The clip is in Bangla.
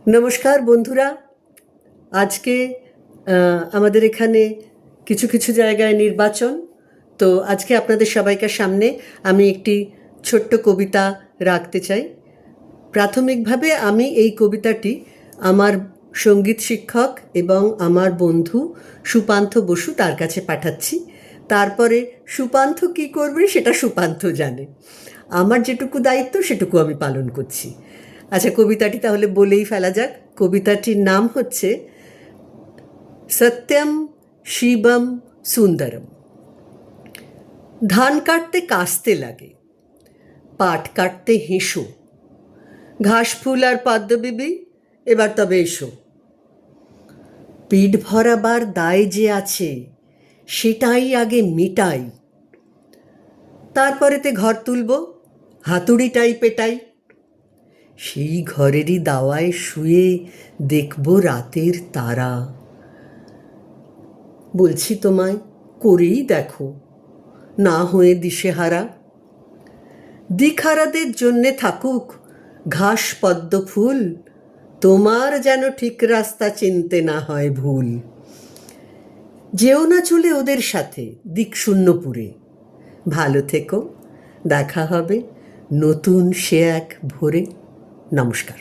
নমস্কার বন্ধুরা। আজকে আমাদের এখানে কিছু কিছু জায়গায় নির্বাচন। তো আজকে আপনাদের সবাইকার সামনে আমি একটি ছোট্ট কবিতা রাখতে চাই। প্রাথমিকভাবে আমি এই কবিতাটি আমার সঙ্গীত শিক্ষক এবং আমার বন্ধু সুপান্থ বসু তার কাছে পাঠাচ্ছি। তারপরে সুপান্থ কী করবে সেটা সুপান্থ জানে। আমার যেটুকু দায়িত্ব সেটুকু আমি পালন করছি। আচ্ছা, কবিতাটি তাহলে বলেই ফেলা যাক। কবিতাটির নাম হচ্ছে সত্যম শিবম সুন্দরম। ধান কাটতে কাস্তে লাগে, পাট কাটতে হেসো, ঘাস ফুল আর পদ্মবিবি এবার তবে এসো। পেট ভরাবার দায় যে আছে সেটাই আগে মেটাই, তারপরেতে ঘর তুলব হাতুড়িটাই পেটাই। সেই ঘরেরই দাওয়ায় শুয়ে দেখব রাতের তারা। বলছি তোমায়, করেই দেখো, না হয়ে দিশেহারা। দিকহারাদের জন্যে থাকুক ঘাস পদ্ম ফুল, তোমার যেন ঠিক রাস্তা চিনতে না হয় ভুল। যেও না চলে ওদের সাথে দিকশূন্যপুরে। ভালো থেকো, দেখা হবে নতুন সে এক ভোরে। নমস্কার।